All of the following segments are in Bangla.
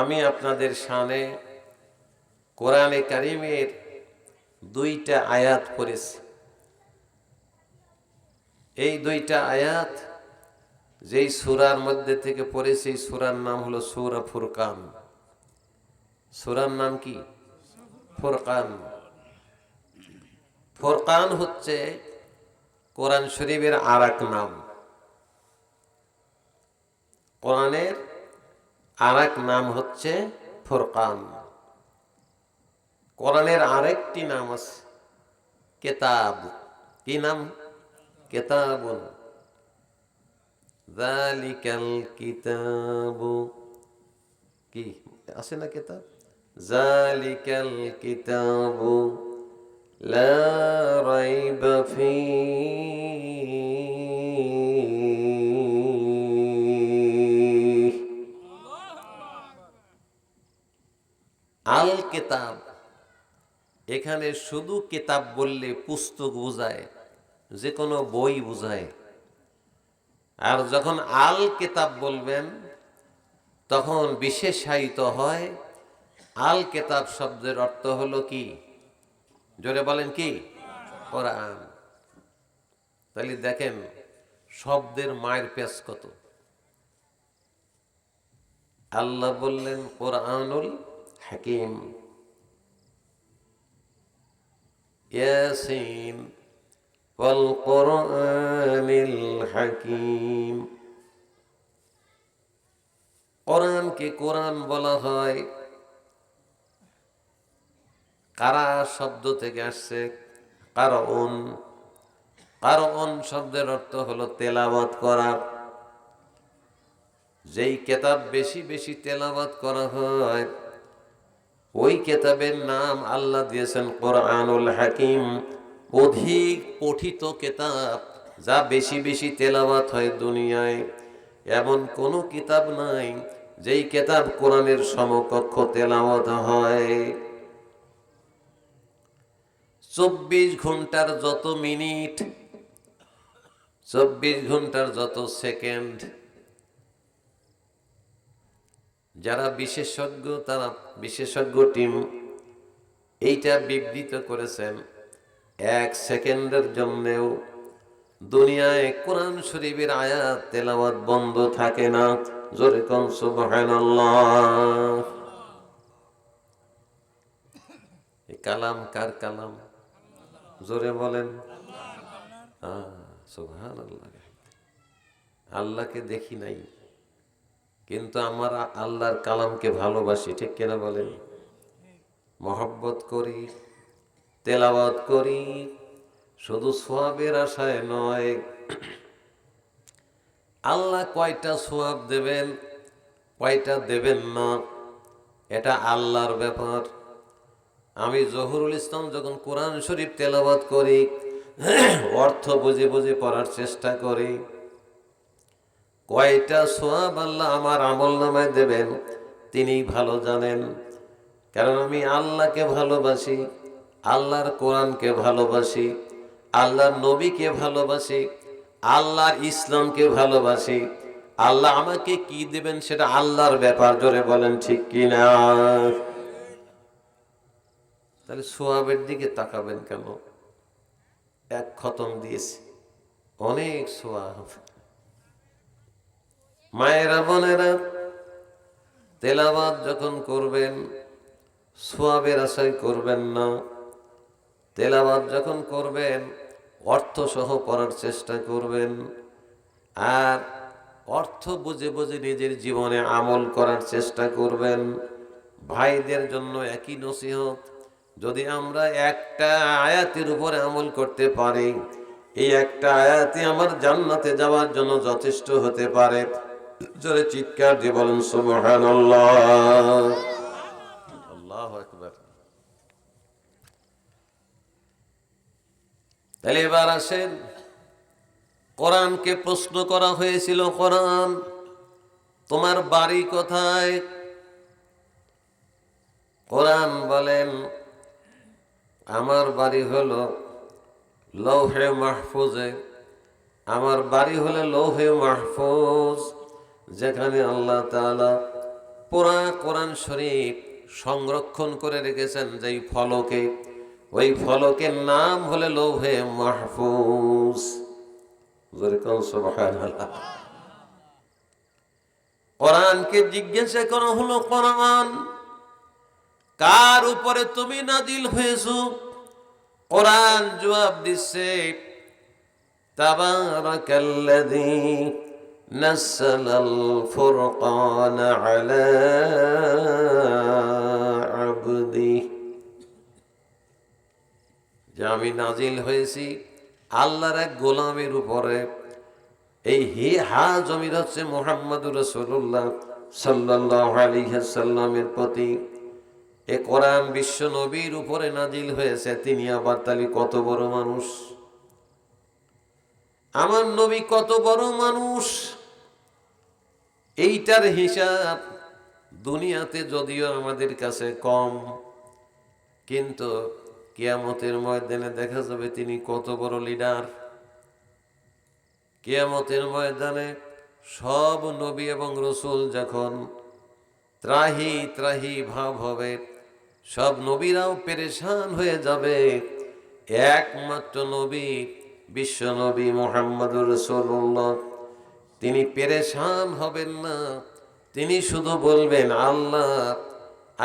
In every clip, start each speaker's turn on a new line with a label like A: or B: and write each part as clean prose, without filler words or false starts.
A: আমি আপনাদের সামনে কোরআনে কারিমের দুইটা আয়াত পড়েছি। এই দুইটা আয়াত যেই সূরার মধ্যে থেকে পড়েছি, এই সূরার নাম হলো সূরা ফুরকান। সূরার নাম কি? ফুরকান। ফুরকান হচ্ছে কোরআন শরীফের আর এক নাম। কোরআনের আর এক নাম হচ্ছে ফুরকান। কোরআনের আরেকটি নাম আছে কেতাব। কি নাম? কেতাবুন। যালিকাল কিতাবু, কি আছে না কেতাব? যালিকাল কিতাবু লা রাইবা ফীহ। আল কিতাব, এখানে শুধু কিতাব বললে পুস্তক বোঝায়, যে কোনো বই বোঝায়। আর যখন আল কিতাব বলবেন তখন বিশেষায়িত হয়। আল কিতাব শব্দের অর্থ হলো কি? জোরে বলেন কি? কোরআন। তাহলে দেখেন শব্দের মায়ের পেশ কত। আল্লাহ বললেন কোরআনুল হাকিম, ইয়াসিন ওয়াল কোরআনিল হাকিম। কোরআনকে কোরআন বলা হয়। কারা শব্দ থেকে আসছে কারউন। কারউন শব্দের অর্থ হলো তেলাওয়াত করা। যেই কিতাব বেশি বেশি তেলাওয়াত করা হয় ওই কিতাবের নাম আল্লাহ দিয়েছেন কোরআনুল হাকিম। অধিক পঠিত কিতাব, যা বেশি বেশি তেলাওয়াত হয় দুনিয়ায়, এমন কোন কিতাব নাই যেই কিতাব কোরআনের সমকক্ষ তেলাওয়াত হয়। 24 ঘন্টার যত মিনিট, 24 ঘন্টার যত সেকেন্ড, যারা বিশেষজ্ঞ, তারা বিশেষজ্ঞ টিম এইটা বিবৃত করেছেন, 1 সেকেন্ডের জন্যেও দুনিয়ায় কোরআন শরীফের আয়াত তেলাওয়াত বন্ধ থাকে না। জোরে কোন সুবহানাল্লাহ। এই কালাম কার কালাম? জোরে বলেন সুবহানাল্লাহ। আল্লাহকে দেখি নাই, কিন্তু আমার আল্লাহর কালামকে ভালোবাসি, ঠিক কিনা বলেন? মহব্বত করি, তেলাওয়াত করি, শুধু সওয়াবের আশায় নয়। আল্লাহ কয়টা সওয়াব দেবেন, কয়টা দেবেন না, এটা আল্লাহর ব্যাপার। আমি জহুরুল ইসলাম যখন কোরআন শরীফ তেলাওয়াত করি, অর্থ বুঝে বুঝে পড়ার চেষ্টা করি। কয়টা সওয়াব আল্লাহ আমার আমল নামায় দেবেন তিনি ভালো জানেন। কারণ আমি আল্লাহকে ভালোবাসি, আল্লাহর কোরআনকে ভালোবাসি, আল্লাহর নবীকে ভালোবাসি, আল্লাহর ইসলামকে ভালোবাসি। আল্লাহ আমাকে কি দেবেন সেটা আল্লাহর ব্যাপার। জোরে বলেন ঠিক কিনা? তাহলে সোয়াবের দিকে তাকাবেন কেন? এক খতম দিয়েছি, অনেক সোয়াব। মায়েরা বোনেরা, তেলাওয়াত যখন করবেন সোয়াবের আশায় করবেন না। তেলাওয়াত যখন করবেন অর্থ সহ পড়ার চেষ্টা করবেন, আর অর্থ বুঝে বুঝে নিজের জীবনে আমল করার চেষ্টা করবেন। ভাইদের জন্য একই নসিহত। যদি আমরা একটা আয়াতের উপরে আমল করতে পারি, এই একটা আয়াতই আমার জান্নাতে যাওয়ার জন্য যথেষ্ট হতে পারে। জোরে চিৎকার দিয়ে বলেন সুবহানাল্লাহ। আল্লাহু আকবার। তাহলে এবার আসেন, কোরআনকে প্রশ্ন করা হয়েছিল, কোরআন তোমার বাড়ি কোথায়? কোরআন বলেন আমার বাড়ি হলো লৌহে মাহফুজে। আমার বাড়ি হলো লৌহে মাহফুজ, যেখানে আল্লাহ তাআলা পুরা কোরআন শরীফ সংরক্ষণ করে রেখেছেন যেই ফলকে, ওই ফলকের নাম হলে লৌহে মাহফুজ। সুবহানাল্লাহ। কোরআনকে জিজ্ঞাসা করা হলো, কোরআন কার উপরে তুমি নাজিল হয়েছো? কোরআন জবাব দিচ্ছে, তাবারাকাল্লাযী নাযালাল ফুরকান আলা আবদিহি, যে আমি নাজিল হয়েছি আল্লাহর এক গোলামের উপরে। এই জমির হচ্ছে মুহাম্মদুর রাসূলুল্লাহ সাল্লাল্লাহু আলাইহি ওয়াসাল্লামের প্রতি। এ কোরআন বিশ্ব নবীর উপরে নাজিল হয়েছে, তিনি আবার তালি কত বড় মানুষ। আমার নবী কত বড় মানুষ, এইটার হিসাব দুনিয়াতে যদিও আমাদের কাছে কম, কিন্তু কিয়ামতের ময়দানে দেখা যাবে তিনি কত বড় লিডার। কিয়ামতের ময়দানে সব নবী এবং রসুল যখন ত্রাহি ত্রাহি ভাব হবে, সব নবীরাও পেরেশান হয়ে যাবে, একমাত্র নবী বিশ্ব নবী মুহাম্মদুর রাসূলুল্লাহ তিনি পেরেশান হবেন না। তিনি শুধু বলবেন, আল্লাহ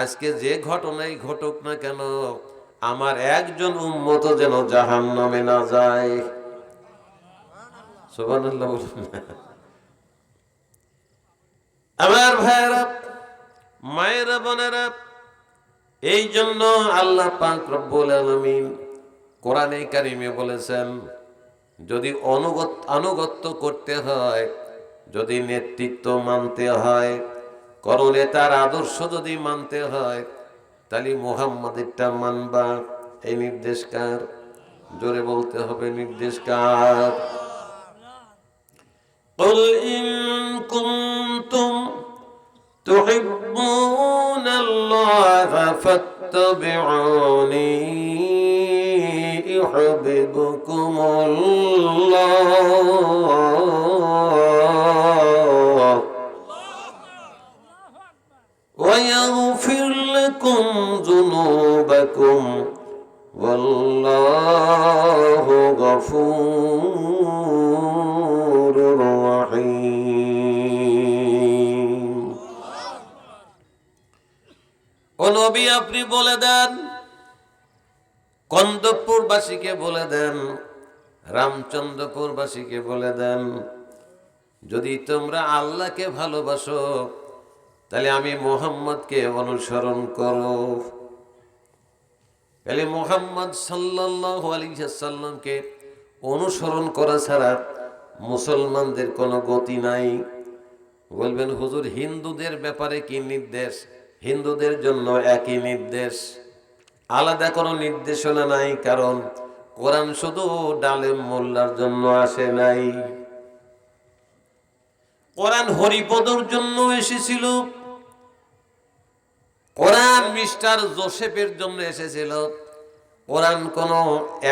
A: আজকে যে ঘটনাই ঘটুক না কেন, আমার একজন উম্মত যেন জাহান্নামে না যায়। সুবহানাল্লাহ বলুন। আমার ভাইয়েরা, মায়েরা, বোনেরা, এই জন্য আল্লাহ পাক রব্বুল আলামিন কোরআনে কারিমে বলেছেন, যদি আনুগত্য করতে হয়, যদি নেতৃত্ব মানতে হয়, কোন নেতার আদর্শ যদি মানতে হয়, তাহলে মুহাম্মাদেরটা মানবা। এই নির্দেশ কার? জোরে বলতে হবে, নির্দেশ কার? قل إن كنتم تحبون الله فاتبعوني يحببكم الله ويغفر لكم ذنوبكم والله غفور رحيم। ও নবী, আপনি বলে দেন, কন্দপুরবাসীকে বলে দেন, রামচন্দ্রপুরবাসীকে বলে দেন, যদি তোমরা আল্লাহকে ভালোবাসো তাহলে আমি মুহাম্মদকে অনুসরণ করো। তাহলে মুহাম্মদ সাল্লাল্লাহু আলাইহি ওয়াসাল্লামকে অনুসরণ করা ছাড়া মুসলমানদের কোনো গতি নাই। বলবেন হুজুর, হিন্দুদের ব্যাপারে কি নির্দেশ? হিন্দুদের জন্য একই নির্দেশ, আলাদা কোনো নির্দেশনা নাই। কারণ কোরআন শুধু ডালেম মোল্লার জন্য আসে নাই, কোরআন হরিপদর জন্য এসেছিল, কোরআন মিস্টার জোসেফের জন্য এসেছিল। কোরআন কোন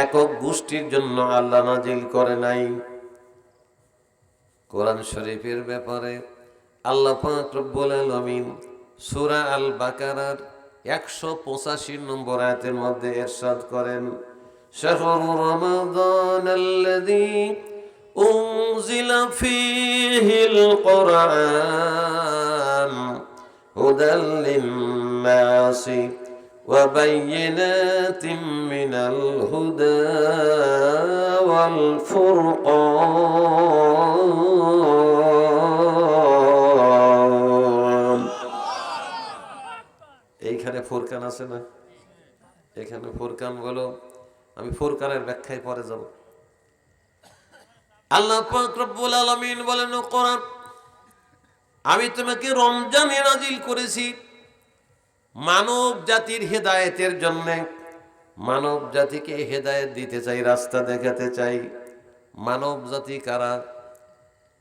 A: একক গোষ্ঠীর জন্য আল্লাহ নাজিল করে নাই। কোরআন শরীফের ব্যাপারে আল্লাহ পাক রব্বুল আলামিন সূরা আল বাকারার 185 নম্বর আয়াতের মধ্যে ইরশাদ করেন, শাহরু রমাদানাল্লাযী উনজিলা ফীহিল কুরআন হুদাল লিন-নাসি ওয়া বায়্যিনাতিন মিনাল হুদা ওয়াল ফুরকান। এইখানে ফুরকান আছে না? এখানে ফুরকান বলো, আমি ফুরকানের ব্যাখ্যায় পরে যাব। আল্লাহ পাক রব্বুল আলামিন বলেন, কোরআন আমি তোমাকে রমজানে নাজিল করেছি মানব জাতির হেদায়েতের জন্য। মানব জাতিকে হেদায়েত দিতে চাই, রাস্তা দেখাতে চাই। মানব জাতি কারা?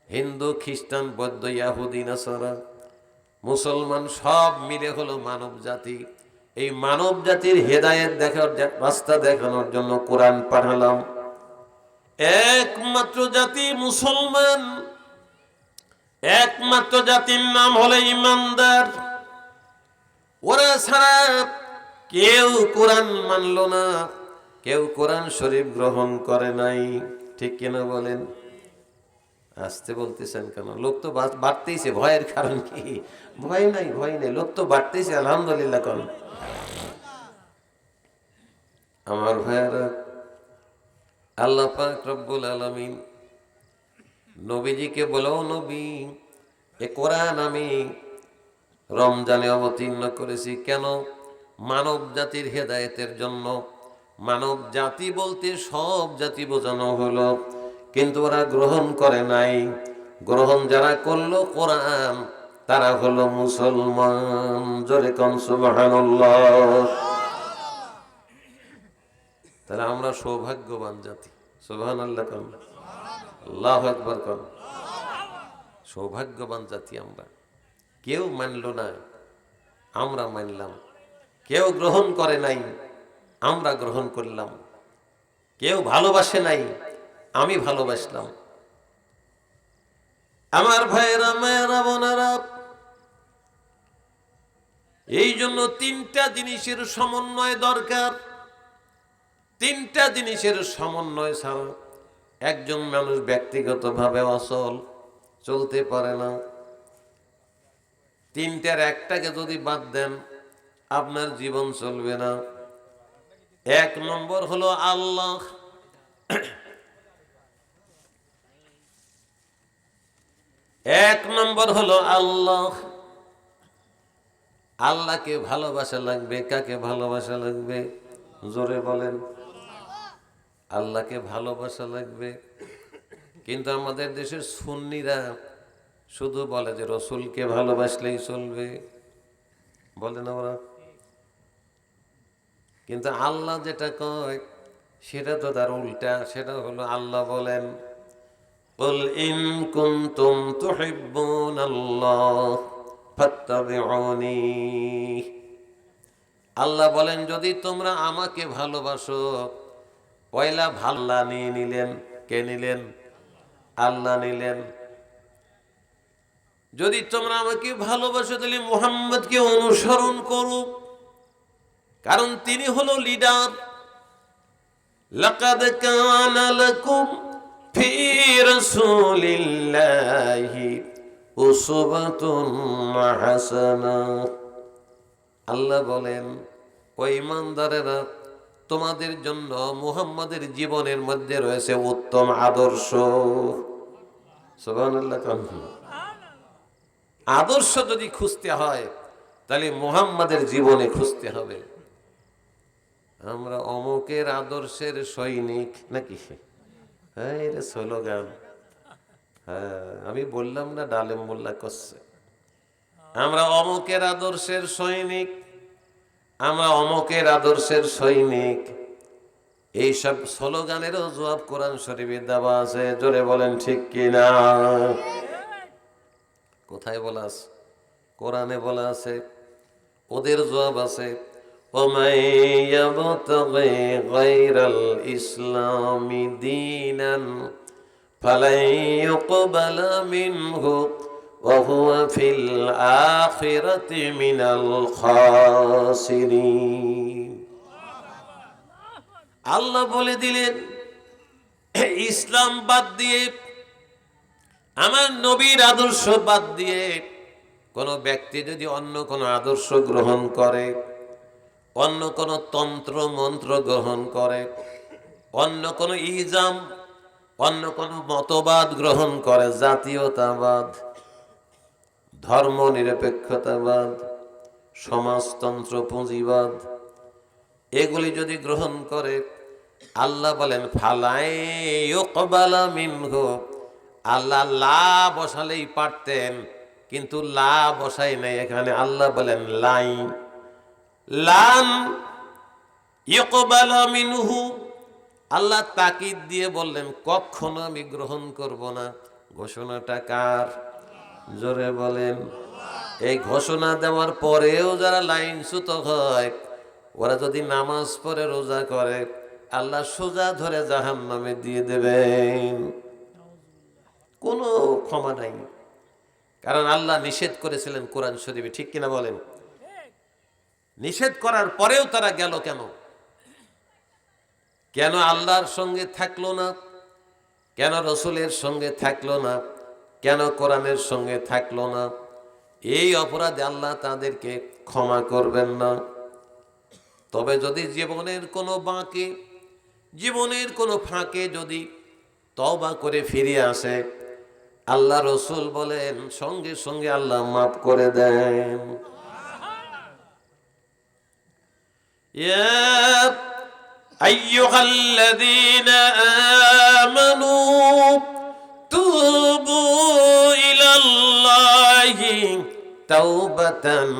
A: হিন্দু, খ্রিস্টান, বৌদ্ধ, ইহুদি, নাসারা, মুসলমান সব মিলে হলো মানব জাতি। এই মানব জাতির হেদায়েত দেখার রাস্তা দেখানোর জন্য কোরআন পাঠালাম। একমাত্র জাতি মুসলমান, একমাত্র জাতির নাম হলো ইমানদার। আমরা ছাড়া কেউ কোরআন মানল না, কেউ কোরআন শরীফ গ্রহণ করে নাই। ঠিক কিনা বলেন? আসতে বলতেছেন কেন? লোক তো বাড়তেইছে। ভয়ের কারণ কি? ভয় নাই, ভয় নাই, লোক তো বাড়তেইছে। আলহামদুলিল্লাহ কোন আমার ভাইয়েরা, আল্লাহ পাক রব্বুল আলামিন নবীজিকে বলো, নবী এ কোরআন আমি রমজানে অবতীর্ণ করেছি। কেন? মানব জাতির হেদায়েতের জন্য। মানব জাতি বলতে সব জাতি বোঝানো হলো, কিন্তু ওরা গ্রহণ করে নাই। গ্রহণ যারা করলো কোরআন, তারা হলো মুসলমান। জোরে কোন সুবহানাল্লাহ। তাহলে আমরা সৌভাগ্যবান জাতি। সুবহানাল্লাহ কোন, আল্লাহু আকবার কোন। সৌভাগ্যবান জাতি আমরা। কেউ মানল না, আমরা মানলাম। কেউ গ্রহণ করে নাই, আমরা গ্রহণ করলাম। কেউ ভালোবাসে নাই, আমি ভালোবাসলাম। আমার ভাইয়েরা, মায়েরা, বোনেরা, এই জন্য তিনটা জিনিসের সমন্বয় দরকার। তিনটা জিনিসের সমন্বয় ছাড়া একজন মানুষ ব্যক্তিগতভাবে অচল, চলতে পারে না। তিনটার একটাকে যদি বাদ দেন, আপনার জীবন চলবে না। এক নম্বর হলো আল্লাহ। এক নম্বর হলো আল্লাহ। আল্লাহকে ভালোবাসা লাগবে। কাকে ভালোবাসা লাগবে? জোরে বলেন। আল্লাহকে ভালোবাসা লাগবে। কিন্তু আমাদের দেশের সুন্নিরা শুধু বলে যে রসুলকে ভালোবাসলেই চলবে, বলে না ওরা। কিন্তু আল্লাহ যেটা কয় সেটা তো তার উল্টা। সেটা হলো আল্লাহ বলেন, কুল ইন কুনতুম তুহিব্বুনাল্লাহ ফাত্তাবিউনি। আল্লাহ বলেন, যদি তোমরা আমাকে ভালোবাসো। পয়লা ভাল্লা নিয়ে নিলেন। কে নিলেন? আল্লাহ নিলেন। যদি তোমরা আমাকে ভালোবাসো, তাহলে মুহাম্মদকে অনুসরণ করো, কারণ তিনি হলো লিডার। লাকাদ কানা লাকুম ফি রাসূলিল্লাহি উসওয়াতুন হাসানাহ। আল্লাহ বলেন, ও ঈমানদারেরা, তোমাদের জন্য মুহাম্মাদের জীবনের মধ্যে রয়েছে উত্তম আদর্শ। সুবহানাল্লাহ। আদর্শ যদি খুঁজতে হয়, তাহলে মুহাম্মাদের জীবনে খুঁজতে হবে। আমরা অমুকের আদর্শের সৈনিক নাকি? হ্যাঁ, এটা স্লোগান। হ্যাঁ, আমি বললাম না, ডালেম মোল্লা করছে। আমরা অমুকের আদর্শের সৈনিক, আমরা অমুকের আদর্শের সৈনিক। এইসব স্লোগানেরও জবাব কোরআন শরীফে দেওয়া আছে। জোরে বলেন ঠিক কিনা? কোথায় বলা আছে? কোরআনে বলা আছে। ওদের জবাব আছে, وَمَن يَبْتَغِي غَيْرَ الْإِسْلَامِ دِينًا فَلَن يُقْبَلَ مِنْهُ وَهُوَ فِي الْآخِرَةِ مِنَ الْخَاسِرِينَ। আল্লাহ বলে দিলেন, ইসলাম বাদ দিয়ে, আমার নবীর আদর্শ বাদ দিয়ে কোন ব্যক্তি যদি অন্য কোন আদর্শ গ্রহণ করে, অন্য কোন তন্ত্র মন্ত্র গ্রহণ করে, অন্য কোন ইজাম, অন্য কোন মতবাদ গ্রহণ করে, জাতীয়তাবাদ, ধর্ম নিরপেক্ষতাবাদ, সমাজতন্ত্র, পুঁজিবাদ, এগুলি যদি গ্রহণ করে, আল্লাহ বলেন ফালাই ইউকবালা মিনহু। আল্লাহ লা বসালেই পারতেন, কিন্তু লা বসাই নাই এখানে। আল্লাহ বলেন লাই লান ইউকবালা মিনহু। আল্লাহ তাকিদ দিয়ে বললেন, কখনো আমি গ্রহণ করব না। ঘোষণাটা কার? জোরে বলেন। এই ঘোষণা দেওয়ার পরেও যারা লাইনচ্যুত হয়, ওরা যদি নামাজ পড়ে, রোজা করে, আল্লাহ সোজা ধরে জাহান্নামে দিয়ে দেবেন। কোনো ক্ষমা নাই। কারণ আল্লাহ নিষেধ করেছিলেন কোরআন শরীফে। ঠিক কিনা বলেন? নিষেধ করার পরেও তারা গেল কেন? কেন আল্লাহর সঙ্গে থাকলো না? কেন রসুলের সঙ্গে থাকলো না? কেন কোরআনের সঙ্গে থাকলো না? এই অপরাধে আল্লাহ তাদেরকে ক্ষমা করবেন না। তবে যদি জীবনের কোনো বাঁকে, জীবনের কোনো ফাঁকে যদি তওবা করে ফিরে আসে, আল্লাহ রসুল বলেন সঙ্গে সঙ্গে আল্লাহ মাফ করে দেন। ইয়া আইয়ুহাল্লাযীনা আমানু তুবু ইলাল্লাহি তাওবাতান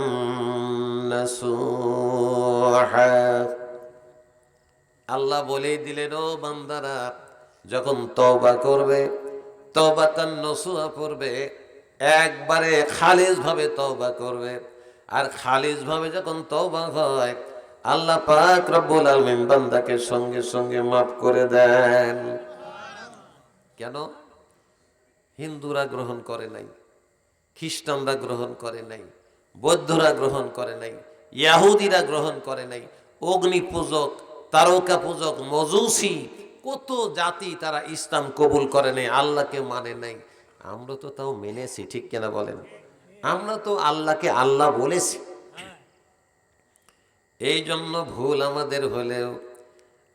A: নাসুহা। আল্লাহ বলেই দিলেন, ও বান্দারা, যখন তওবা করবে, তওবাতান নাসুহা পড়বে, একবারে খালিস ভাবে তওবা করবে। আর খালিস ভাবে যখন তওবা হয়, আল্লাহ পাক রব্বুল আলামিন বান্দাকে সঙ্গে সঙ্গে মাফ করে দেন। কেন? হিন্দুরা গ্রহণ করে নাই, খ্রিস্টানরা গ্রহণ করে নাই, বৌদ্ধরা গ্রহণ করে নাই, ইহুদিরা গ্রহণ করে নাই, অগ্নি পূজক, তারকা পূজক, মজুসি, কত জাতি তারা ইসলাম কবুল করে নাই, আল্লাহকে মানে নাই। আমরা তো তাও মেনেছি, ঠিক কিনা বলেন? আমরা তো আল্লাহকে আল্লাহ বলেছি। এই জন্য ভুল আমাদের হলেও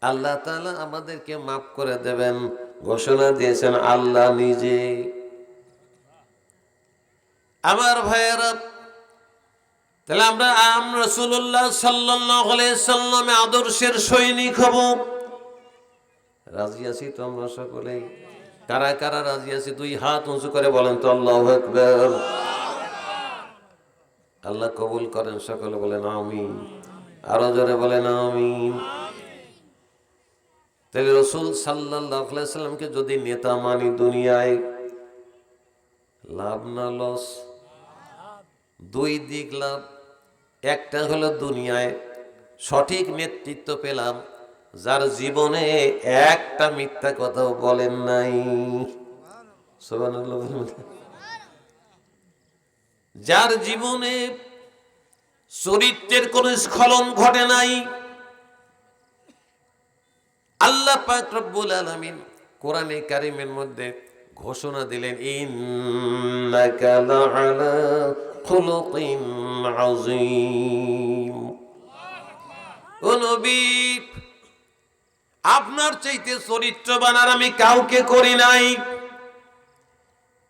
A: আল্লাহ তাআলা আমাদেরকে মাফ করে দেবেন ঘোষণা দিয়েছেন আল্লাহ নিজে। আমার ভাইয়েরা, তাহলে আমরা রাসূলুল্লাহ সাল্লাল্লাহু আলাইহি সাল্লামের আদর্শের সৈনিক হব। রাজি আছি তো আমরা সকলেই? কারা কারা রাজি আছি দুই হাত উঁচু করে বলেন তো আল্লাহু আকবার। আল্লাহ কবুল করেন, সকলে বলেন আমিন। আরো জোরে বলেন আমিন। তাহলে রাসূল সাল্লাল্লাহু আলাইহি সাল্লামকে যদি নেতা মানি দুনিয়ায়, লাভ না লস? দুই দিক লাভ। একটা হলো দুনিয়ায় সঠিক নেতৃত্ব পেলাম, যার জীবনে একটা মিথ্যা কথাও বলেন নাই। সুবহানাল্লাহ। যার জীবনে চরিত্রের কোন স্খলন ঘটে নাই। আল্লাহ পাক রব্বুল আলামিন কোরআনে কারীমের মধ্যে ঘোষণা দিলেন, ইন্নাকা লাআলা খুলুকিন আযীম। ও নবী, আপনার চাইতে চরিত্রবান আর আমি কাউকে করি নাই।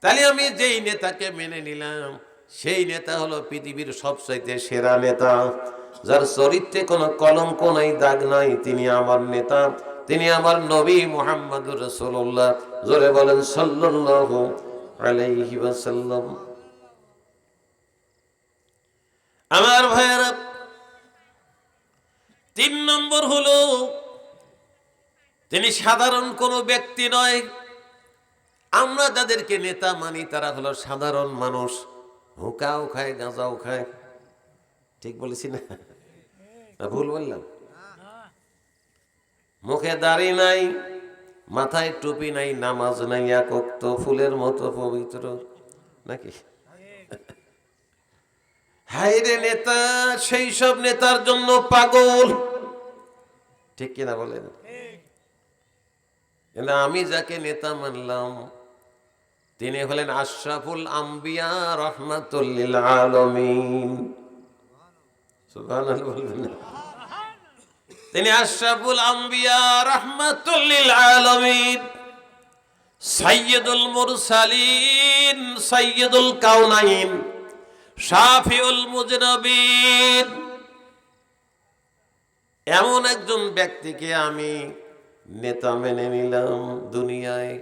A: তাহলে আমি যেই নেতাকে মেনে নিলাম, সেই নেতা হলো পৃথিবীর সবচাইতে সেরা নেতা। যার চরিত্রে কোনো কলঙ্ক নাই, দাগ নাই, তিনি আমার নেতা, তিনি আমার নবী মুহাম্মদুর রাসূলুল্লাহ। জোরে বলেন সাল্লাল্লাহু আলাইহি ওয়াসাল্লাম। আমার ভাইয়েরা, 3 নম্বর হলো তিনি সাধারণ কোনো ব্যক্তি নয়। আমরা যাদেরকে নেতা মানি তারা হলো সাধারণ মানুষ, হুকাও খায়, গাঁজাও খায়। ঠিক বলেছি না? ভুল বললাম? মুখে দাড়ি নাই, মাথায় টুপি নাই, নামাজ নাই, এক ওয়াক্ত ফুলের মতো পবিত্র, নাকি? হায়রে নেতা, সেই সব নেতার জন্য পাগল। ঠিক কিনা বলেন? আমি যাকে নেতা মানলাম তিনি হলেন আশরাফুল আম্বিয়া রাহমাতুল লিল আলামিন। সুবহানাল্লাহ বলবেন না? তিনি আশরাফুল আম্বিয়া রাহমাতুল লিল আলামিন, সাইয়্যিদুল মুরসালিন, সাইয়্যিদুল কাউনাইন, শাফিউল মুজনাবিন। এমন একজন ব্যক্তিকে আমি নেতা মেনে নিলাম দুনিয়ায়।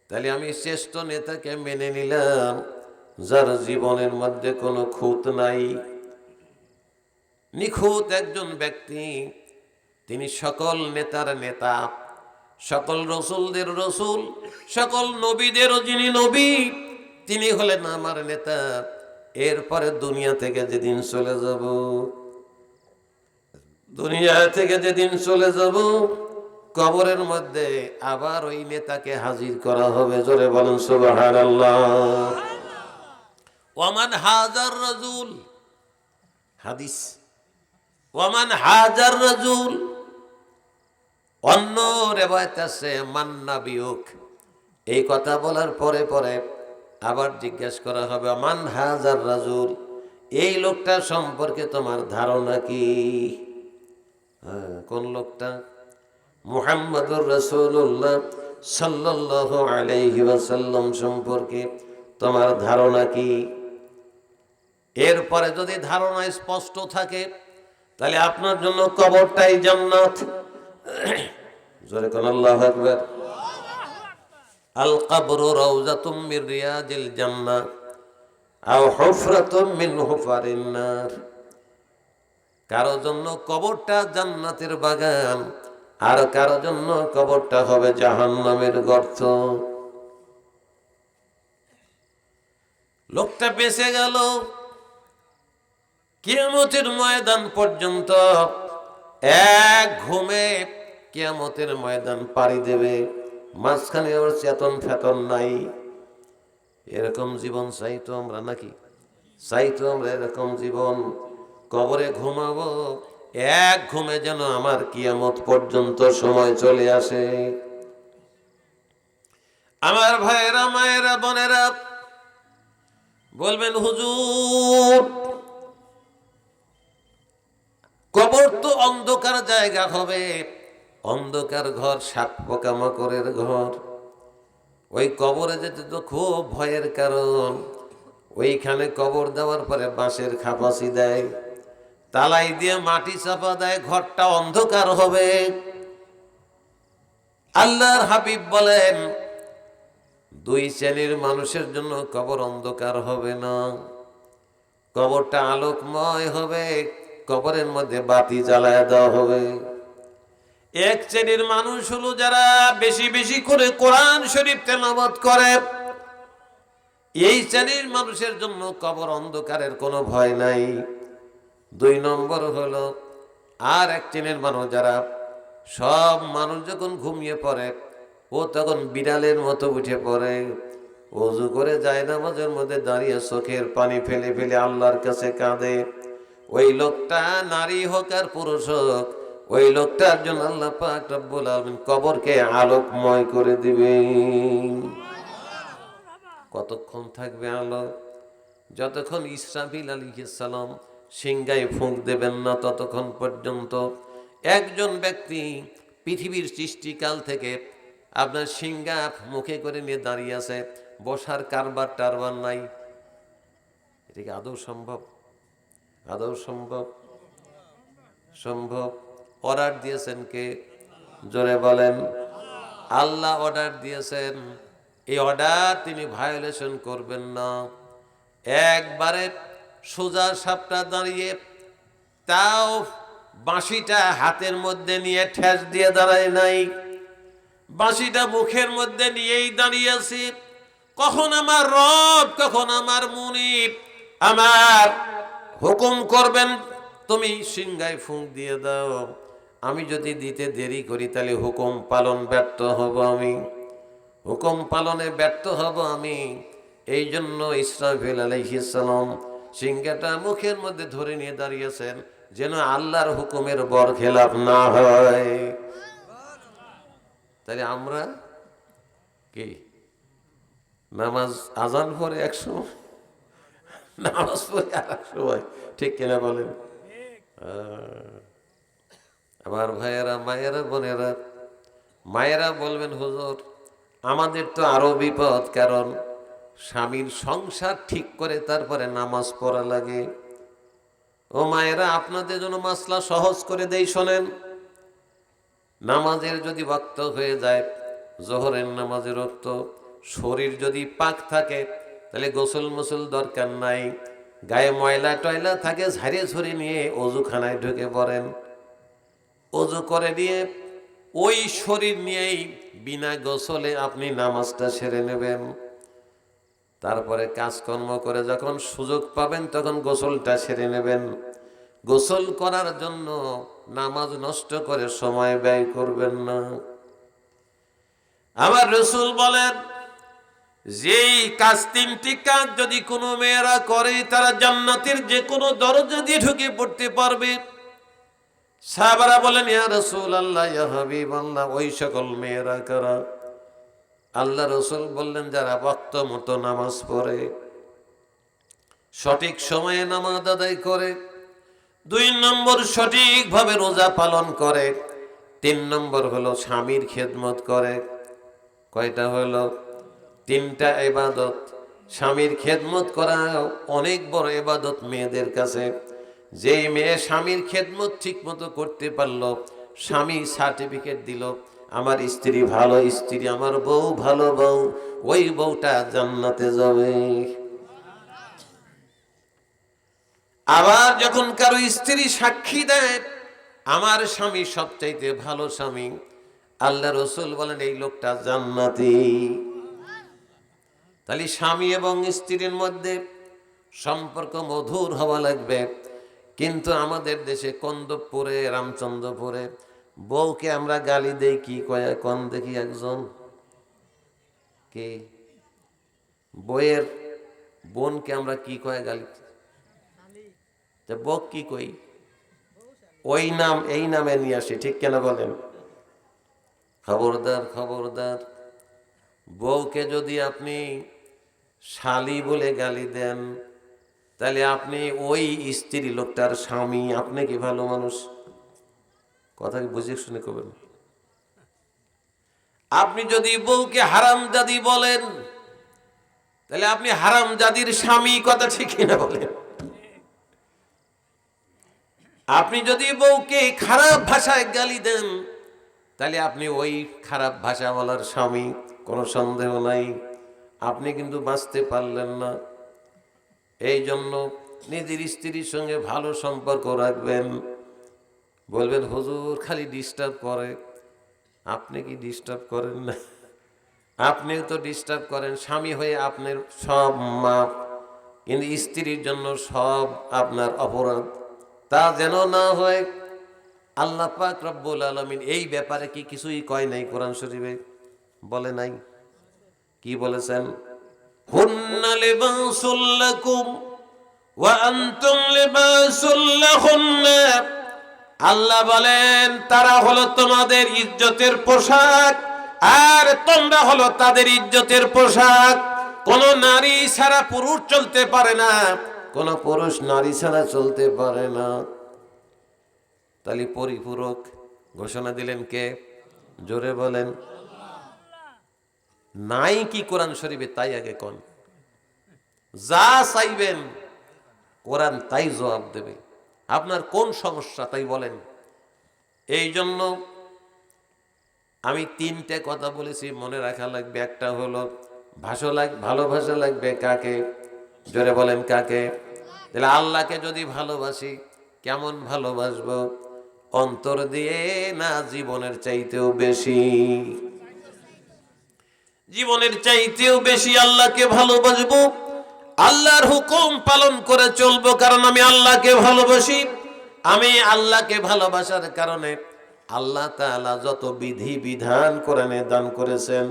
A: তাহলে আমি শ্রেষ্ঠ নেতাকে মেনে নিলাম যার জীবনের মধ্যে কোনো খুঁত নাই, নিখুঁত একজন ব্যক্তি। তিনি সকল নেতার নেতা, সকল রসুলদের রসুল, সকল নবীদেরও যিনি নবী, তিনি হলেন আমার নেতা। এরপরে দুনিয়া থেকে যেদিন চলে যাব, দুনিয়া থেকে যেদিন চলে যাব, কবরের মধ্যে আবার ওই নেতাকে হাজির করা হবে। জোরে বলেন সুবহানাল্লাহ। ওয়ামান হাজার রাজুল, হাদিস ওয়ামান হাজার রাজুল, অন্য রেওয়ায়েত আছে মান নাবিয়ুক। এই কথা বলার পরে পরে আবার জিজ্ঞেস করা হবে মান হাজার রাজুল, এই লোকটা সম্পর্কে তোমার ধারণা কি? কোন লোকটা? মুহাম্মদুর রাসূলুল্লাহ সাল্লাল্লাহু আলাইহি ওয়াসাল্লাম সম্পর্কে তোমার ধারণা কি? এরপরে যদি ধারণা স্পষ্ট থাকে তাহলে আপনার জন্য কবরটাই জান্নাত। জোরে কোন আল্লাহু আকবার। আল কবরু রাউযাতুম মির রিয়াদিল জান্নাহ আও হুফরাতুম মিন হুফারিন নার। কারো জন্য কবরটা জান্নাতের বাগান, আর কারো জন্য কবরটা হবে জাহান্নামের গর্ত। লোকটা বেঁচে গেল, কিয়ামতের ময়দান পর্যন্ত এক ঘুমে কিয়ামতের ময়দান পাড়ি দেবে, মাঝখানে ওর চেতন ফেতন নাই। এরকম জীবন চাইতো আমরা নাকি? চাইতো আমরা এরকম জীবন? কবরে ঘুমাবো, এক ঘুমে যেন আমার কিয়ামত পর্যন্ত সময় চলে আসে। আমার ভাইয়েরা, মায়েরা, বোনেরা বলবেন হুজুর, কবর তো অন্ধকার জায়গা হবে, অন্ধকার ঘর, সাপ পোকামাকড়ের ঘর। ওই কবরে যেতে তো খুব ভয়ের, কারণ ওইখানে কবর দেওয়ার পরে বাঁশের খাপাসি দেয়, তালাই দিয়ে মাটি চাপা দেয়, ঘরটা অন্ধকার হবে। আল্লাহর হাবিব বলেন দুই শ্রেণীর মানুষের জন্য কবর অন্ধকার হবে না, কবরটা আলোকময় হবে, কবরের মধ্যে বাতি জ্বালায় দেওয়া হবে। এক শ্রেণীর মানুষ হলো যারা বেশি বেশি করে কোরআন শরীফ তেলাওয়াত করে, এই শ্রেণীর মানুষের জন্য কবর অন্ধকারের কোনো ভয় নাই। দুই নম্বর হলো আর এক শ্রেণীর মানুষ যারা, সব মানুষ যখন ঘুমিয়ে পড়ে ও তখন বিড়ালের মতো উঠে পড়ে, ওযু করে যায় নামাজের মধ্যে দাঁড়িয়ে চোখের পানি ফেলে ফেলে আল্লাহর কাছে কাঁদে। ওই লোকটা নারী হোক আর পুরুষ হোক, ওই লোকটার জন্য আল্লাহ পাক রব্বুল আলামিন কবরকে আলোকময় করে দিবেন। কতক্ষণ থাকবে আলো? যতক্ষণ ইসরাফিল আলাইহিস সালাম সিংহায় ফুঁক দেবেন না ততক্ষণ পর্যন্ত। একজন ব্যক্তি পৃথিবীর সৃষ্টিকাল থেকে আপনার সিংহা মুখে করে নিয়ে দাঁড়িয়ে আছে, বসার কারবার টারবার নাই। এটা কি আদৌ সম্ভব? আদৌ সম্ভব? সম্ভব। অর্ডার দিয়েছেন কে? জোরে বলেন। আল্লাহ অর্ডার দিয়েছেন, এই অর্ডার তিনি ভায়োলেশন করবেন না। একবারে সোজা সাপটা দাঁড়িয়ে, তাও বাঁশিটা হাতের মধ্যে নিয়ে ঠেস দিয়ে দাঁড়ায় নাই, বাঁশিটা মুখের মধ্যে নিয়েই দাঁড়িয়ে আছি। কখন আমার রব, কখন আমার মুনিব আমার হুকুম করবেন তুমি সিংহায় ফুঁক দিয়ে দাও। আমি যদি দিতে দেরি করি তাহলে হুকুম পালন ব্যর্থ হব আমি, হুকুম পালনে ব্যর্থ হব আমি। এই জন্য ইসরাফিল আলাইহিস সালাম সিংহাটা মুখের মধ্যে ধরে নিয়ে দাঁড়িয়েছেন, যেন আল্লাহর হুকুমের বরখেলাপ না হয়। তাহলে আমরা কি নামাজ আজান পরে এক সময়, নামাজ পড়ে আর এক সময়, ঠিক কিনা বলেন? আমার ভাইয়েরা, মায়েরা, বোনেরা, মায়েরা বলবেন হুজুর আমাদের তো আরো বিপদ, কারণ স্বামীর সংসার ঠিক করে তারপরে নামাজ পড়া লাগে। ও মায়েরা, আপনাদের জন্য মাসলা সহজ করে দেই, শোনেন। নামাজের যদি ওয়াক্ত হয়ে যায়, জোহরের নামাজের ওয়াক্ত, শরীর যদি পাক থাকে তাহলে গোসল মোসল দরকার নাই, গায়ে ময়লা টয়লা থাকে ঝাড়িয়ে ঝরে নিয়ে অজুখানায় ঢুকে পড়েন, অজু করে নিয়ে ওই শরীর নিয়েই বিনা গোসলে আপনি নামাজটা সেরে নেবেন। তারপরে কাজকর্ম করে যখন সুযোগ পাবেন তখন গোসলটা সেরে নেবেন। গোসল করার জন্য নামাজ নষ্ট করে সময় ব্যয় করবেন না। আমার রাসূল বলেন, যেই কাজ, তিনটি কাজ যদি কোনো মেয়েরা করে তারা জান্নাতের যে কোনো দরজা দিয়ে ঢুকে পড়তে পারবে। সাহাবারা বলেন, ইয়া রাসূলুল্লাহ, ইয়া হাবিবাল্লাহ, ওই সকল মেয়েরা কারা? আল্লাহ রসুল বললেন, যারা ওয়াক্ত মতো নামাজ পড়ে, সঠিক সময়ে নামাজ আদায় করে, 2 নম্বর সঠিকভাবে রোজা পালন করে, 3 নম্বর হলো স্বামীর খেদমত করে। কয়টা হলো? 3টা ইবাদত। স্বামীর খেদমত করা অনেক বড় ইবাদত মেয়েদের কাছে। যেই মেয়ে স্বামীর খেদমত ঠিক মতো করতে পারলো, স্বামী সার্টিফিকেট দিল, আমার স্ত্রী ভালো স্ত্রী, আমার বউ ভালো বউ, ওই বউটা জান্নাতে যাবে। আবার যখন কারো স্ত্রী সাক্ষী দেয়, আমার স্বামী সবচাইতে ভালো স্বামী, আল্লাহ রসুল বলেন, এই লোকটা জান্নাতি। তাহলে স্বামী এবং স্ত্রীর মধ্যে সম্পর্ক মধুর হওয়া লাগবে। কিন্তু আমাদের দেশে কন্দবপুরে, রামচন্দ্রপুরে বউকে আমরা গালি দেই, কি কয় কোন দেখি একজন, কে বউয়ের বোনকে আমরা কি কয় গালি, বউ কি কই, ওই নাম এই নামে নিয়ে আসি, ঠিক কেনা বলেন? খবরদার খবরদার, বউকে যদি আপনি শালি বলে গালি দেন, তাহলে আপনি ওই স্ত্রী লোকটার স্বামী, আপনি কি ভালো মানুষ? কথা কি বুঝে শুনে করবেন? আপনি যদি বউকে হারামজাদি বলেন, তাহলে আপনি হারামজাদির স্বামী, কথা ঠিক না বলেন? আপনি যদি বউকে খারাপ ভাষায় গালি দেন, তাহলে আপনি ওই খারাপ ভাষা বলার স্বামী, কোনো সন্দেহ নাই। আপনি কিন্তু বাঁচতে পারলেন না। এই জন্য নিজের স্ত্রীর সঙ্গে ভালো সম্পর্ক রাখবেন। বলবেন, হুজুর খালি ডিস্টার্ব করে। আপনি কি ডিস্টার্ব করেন না? আপনিও তো ডিস্টার্ব করেন। স্বামী হয়ে আপনার সব মাপ, কিন্তু স্ত্রীর জন্য সব আপনার অপরাধ। তা যেন না হয়। আল্লাহ পাক রব্বুল আলামিন এই ব্যাপারে কি কিছুই কয় নাই কোরআন শরীফে? বলে নাই? কি বলেছেন? হুন্না লিবাসুল লাকুম ওয়া আনতুম লিবাসুল লাহুন্না। আল্লাহ বলেন, তারা হলো তোমাদের ইজ্জতের পোশাক, আর তোমরা হলো তাদের ইজ্জতের পোশাক। কোন নারী ছাড়া পুরুষ চলতে পারে না, কোন পুরুষ নারী ছাড়া চলতে পারে না। তাহলে পরিপূরক ঘোষণা দিলেন কে? জোরে বলেন। নাই কি কোরআন শরীফে? তাই আগে কোন, যা চাইবেন কোরআন তাই জবাব দেবে। আপনার কোন সমস্যা তাই বলেন। এই জন্য আমি 3টে কথা বলেছি, মনে রাখা লাগবে। একটা হলো ভালোবাসা লাগবে কাকে? জোরে বলেন কাকে? তাহলে আল্লাহকে যদি ভালোবাসি, কেমন ভালোবাসবো? অন্তর দিয়ে না, জীবনের চাইতেও বেশি, জীবনের চাইতেও বেশি আল্লাহকে ভালোবাসবো। আল্লাহর হুকুম পালন করে চলবো, কারণ আমি আল্লাহকে ভালোবাসি। আমি আল্লাহকে ভালোবাসার কারণে আল্লাহ তাআলা যত বিধি বিধান কোরআনে দান করেছেন,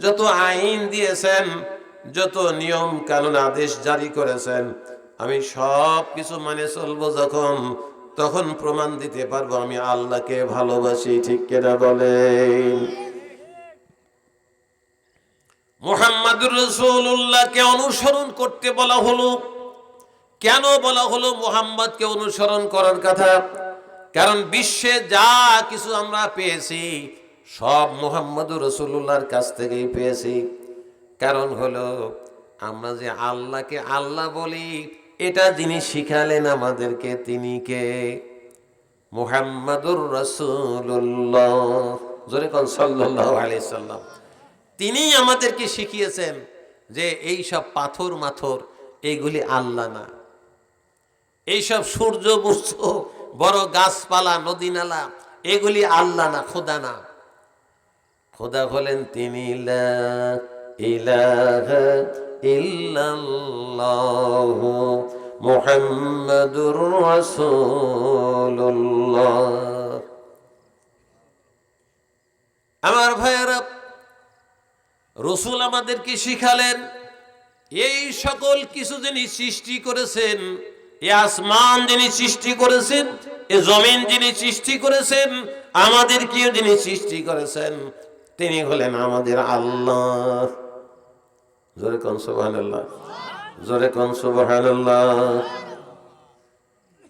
A: যত আইন দিয়েছেন, যত নিয়ম কানুন আদেশ জারি করেছেন, আমি সব কিছু মানে চলবো যখন, তখন প্রমাণ দিতে পারবো আমি আল্লাহকে ভালোবাসি। ঠিক কিনা বলেন? মুহাম্মাদুর রাসূলুল্লাহকে অনুসরণ করতে বলা হলো। কেন বলা হলো মুহাম্মদকে অনুসরণ করার কথা? কারণ বিশ্বে যা কিছু আমরা পেয়েছি সব মুহাম্মাদুর রাসূলুল্লাহর কাছ থেকেই পেয়েছি। কারণ হলো আমরা যে আল্লাহকে আল্লাহ বলি, এটা যিনি শিখালেন আমাদেরকে, তিনি কে? মুহাম্মাদুর রাসূলুল্লাহ। জোরে কোন সাল্লাল্লাহু আলাইহি সাল্লাম। তিনি আমাদেরকে শিখিয়েছেন যে এই সব পাথর মাথর এইগুলি আল্লাহ না, এইসব সূর্য বুর্জ, বড় গাছপালা, নদী নালা, এগুলি আল্লাহ না, খোদা না। খোদা হলেন তিনি, লা ইলাহা ইল্লাল্লাহু মুহাম্মাদুর রাসূলুল্লাহ। আমার ভাইয়েরা, রসুল আমাদেরকে শিখালেন এই সকল কিছু যিনি সৃষ্টি করেছেন,
B: এই আসমান যিনি সৃষ্টি করেছেন, এই জমিন যিনি সৃষ্টি করেছেন, আমাদেরকেও যিনি সৃষ্টি করেছেন, তিনি হলেন আমাদের আল্লাহ। জোরে কোন সুবহানাল্লাহ, জোরে কোন সুবহানাল্লাহ।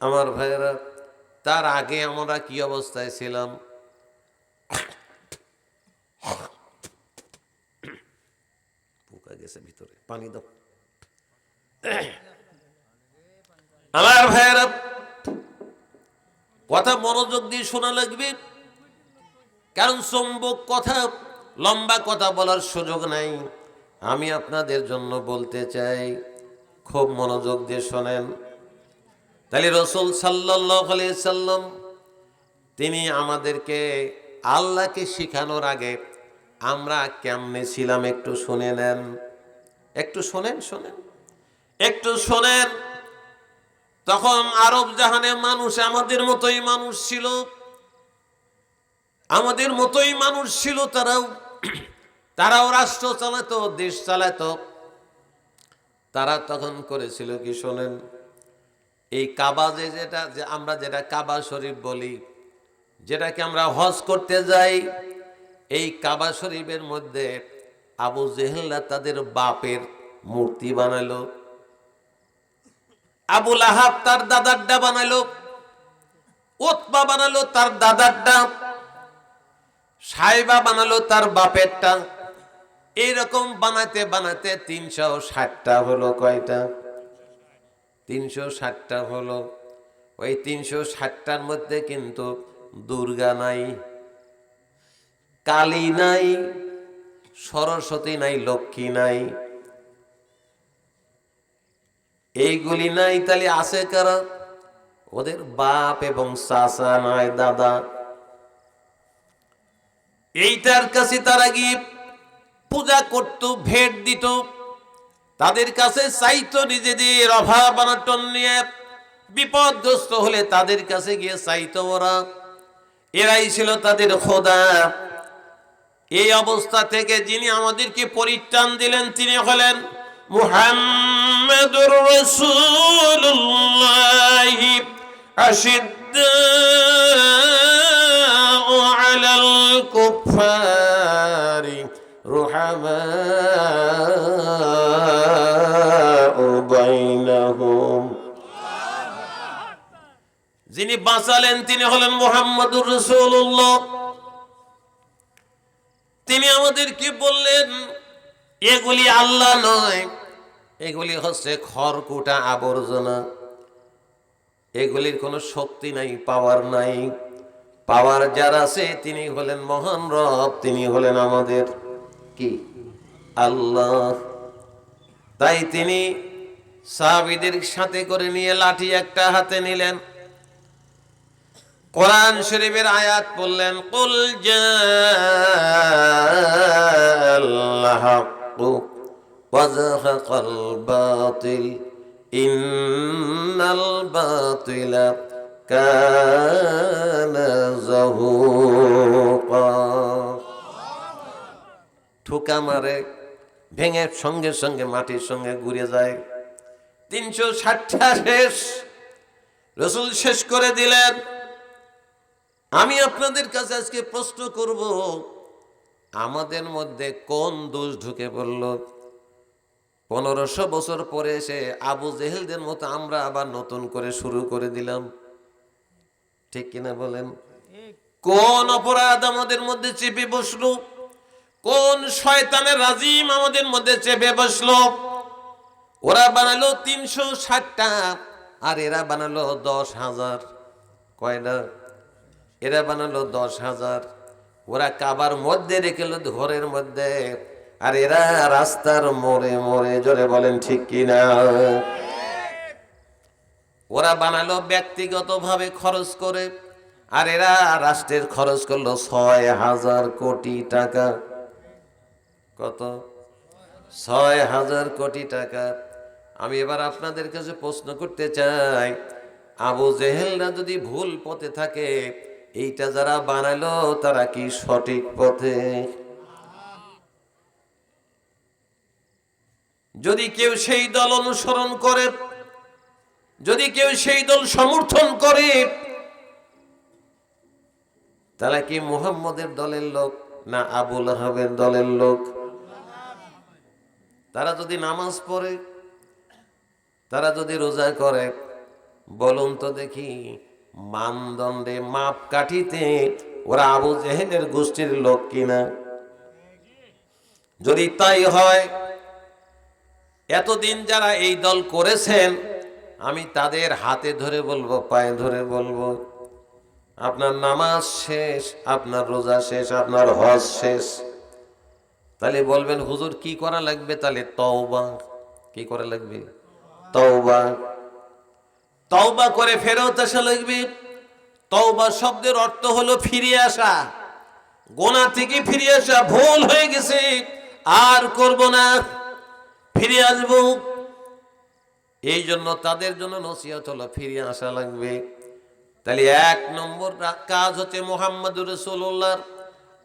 B: আমার ভাইয়েরা, তার আগে আমরা কি অবস্থায় ছিলাম? পোকা গেছে ভিতরে, পানি দাও। আমার ভাইয়েরা, কথা মনোযোগ দিয়ে শোনা লাগবে, কারণ চুম্বক কথা, লম্বা কথা বলার সুযোগ নাই। আমি আপনাদের জন্য বলতে চাই, খুব মনোযোগ দিয়ে শোনেন। তাহলে রাসূল সাল্লাল্লাহু আলাইহি সাল্লাম তিনি আমাদেরকে আল্লাহকে শিখানোর আগে আমরা কেমনে ছিলাম একটু শুনে নেন, একটু শোনেন, একটু শোনেন। তখন আরব জাহানে মানুষ আমাদের মতোই মানুষ ছিল, আমাদের মতোই মানুষ ছিল। তারাও রাষ্ট্র চালাতো, দেশ চালাতো। তারা তখন করেছিল কি শোনেন, এই কাবা যে আমরা যেটা কাবা শরীফ বলি, যেটাকে আমরা হজ করতে যাই, এই কাবা শরীফের মধ্যে আবু জেহেলরা তাদের বাপের মূর্তি বানালো। আবু লাহাব তার দাদারটা বানালো, উতবা বানালো তার দাদারটা, সাইবা বানালো তার বাপেরটা। এইরকম বানাতে বানাতে 360টা হলো। কয়টা? 360টা হলো। ওই 360টার মধ্যে কিন্তু দুর্গা নাই, কালী নাই, সরস্বতী নাই, লক্ষ্মী নাই, এইগুলি নাই। তাহলে আছে কারা? ওদের বাপ এবং চাচা নয়, দাদা। এইটার কাছে তারা গিয়ে পূজা করত, ভেট দিত, তাদের কাছে চাইতো, নিজেদের অভাব অনটন নিয়ে বিপদগ্রস্ত হলে তাদের কাছে গিয়ে চাইতো ওরা। এরাই ছিল তাদের খোদা। এই অবস্থা থেকে যিনি আমাদেরকে পরিত্রাণ দিলেন তিনি হলেন মুহাম্মাদুর রাসূলুল্লাহ। আশিদ্দাউ আলাল কুফফারি রুহামাউ বাইনাহুম। যিনি বাঁচালেন তিনি হলেন মুহাম্মাদুর রাসূলুল্লাহ। তিনি আমাদেরকে বললেন এগুলি আল্লাহ নয়, এগুলি হচ্ছে খড়কুটা আবর্জনা, এগুলির কোনো শক্তি নাই, পাওয়ার নাই। পাওয়ার যার আছে তিনি হলেন মহান রব, তিনি হলেন আমাদের কি? আল্লাহ। তাই তিনি সাহাবীদের সাথে করে নিয়ে লাঠি একটা হাতে নিলেন, কোরআন শরীফের আয়াত পড়লেন, কুল জাআল হাক্কু ওয়া যাহাকাল বাতিল ইন্নাল বাতিলা কানা যাহুকা। ঠোকা মারে, ভেঙে সঙ্গে সঙ্গে মাটির সঙ্গে ঘুরে যায়। 360টা শেষ, রাসূল শেষ করে দিলেন। আমি আপনাদের কাছে আজকে প্রশ্ন করব, আমাদের মধ্যে কোন দোষ ঢুকে পড়ল? 1500 বছর পরে এসে আবু জেহেলদের মতো আমরা আবার নতুন করে শুরু করে দিলাম। ঠিক কিনা বলেন? কোন অপরাধ আমাদের মধ্যে চেপে বসলো? কোন শয়তানের রাজিম আমাদের মধ্যে চেপে বসলো? ওরা বানালো 360টা, আর এরা বানালো 10,000। কয়টা? এরা বানালো 10,000। ওরা কাবার মধ্যে রেখেল ঘরের মধ্যে, আর এরা রাস্তার মোড়ে মোড়ে। জোরে বলেন ঠিক কিনা? ওরা বানালো ব্যক্তিগতভাবে খরচ করে, আর এরা রাষ্ট্রের খরচ করলো 6,000 কোটি টাকা। কত? 6,000 কোটি টাকা। আমি এবার আপনাদের কাছে প্রশ্ন করতে চাই, আবু জেহেলরা যদি ভুল পথে থাকে, এইটা যারা বানালো তারা কি সঠিক পথে? যদি কেউ সেই দল অনুসরণ করে, যদি কেউ সেই দল সমর্থন করে, তাহলে কি মুহাম্মদের দলের লোক না আবুল আহাবের দলের লোক? তারা যদি নামাজ পড়ে, তারা যদি রোজা করে, বলুন তো দেখি মানদণ্ডে মাপ কাঠিতে ওরা আবু জেহেলের গোষ্ঠীর লোক কিনা? যদি তাই হয়, এতদিন যারা এই দল করেছেন, আমি তাদের হাতে ধরে বলবো, পায়ে ধরে বলবো, আপনার নামাজ শেষ, আপনার রোজা শেষ, আপনার হজ শেষ। তাহলে বলবেন হুজুর কি করা লাগবে? তাহলে তওবা। কি করা লাগবে? তওবা। তওবা করে ফেরত আসা লাগবে। তওবা শব্দের অর্থ হলো ফিরে আসা, গোনা থেকে ফিরে আসা। ভুল হয়ে গেছে, আর করব না, ফিরে আসব। এই জন্য তাদের জন্য নসিহত হলো ফিরে আসা লাগবে। তাহলে 1 নম্বর কাজ হচ্ছে মুহাম্মদুর রাসূলুল্লাহর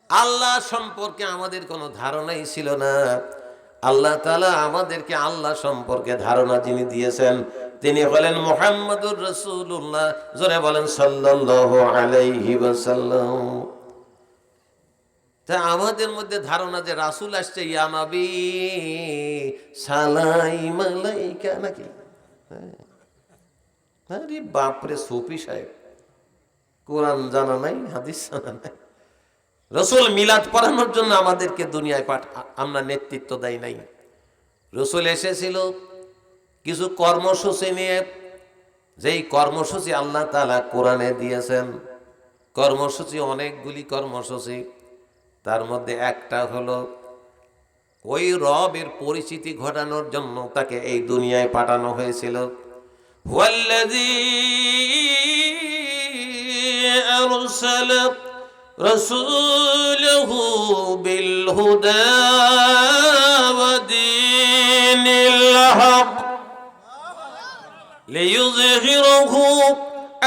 B: আল্লাহ সম্পর্কে আমাদের কোনো ধারণাই ছিল না। আল্লাহ তাআলা আমাদেরকে আল্লাহ সম্পর্কে ধারণা যিনি দিয়েছেন, তিনি হলেন মুহাম্মদুর রাসূলুল্লাহ। জোরে বলেন সাল্লাল্লাহু আলাইহি ওয়াসাল্লাম। তা আমাদের মধ্যে ধারণা যে রাসূল আসছে, ইয়া নবী সালাম আলাইকা, নাকি? আরে বাপরে, সুফি সাহেব, কোরআন জানা নাই, হাদিস জানা নাই। রসুল মিলাদ পড়ানোর জন্য আমাদেরকে দুনিয়ায় আমরা নেতৃত্ব দেয় নাই। রসুল এসেছিল কিছু কর্মসূচি নিয়ে, যেই কর্মসূচি আল্লাহ তাআলা কোরআনে দিয়েছেন। কর্মসূচি অনেকগুলি কর্মসূচি, তার মধ্যে একটা হলো ওই রবের পরিচিতি ঘটানোর জন্য তাকে এই দুনিয়ায় পাঠানো হয়েছিল। হুয়াল্লাযী আরসালা রাসূলাহু বিল হুদা ওয়া দীনিল হক লিইয়ুযহিরাহু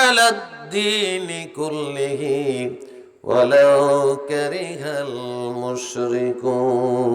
B: আলাদ দীনি কুল্লিহি ওয়ালাউ কারিহাল মুশরিকুন।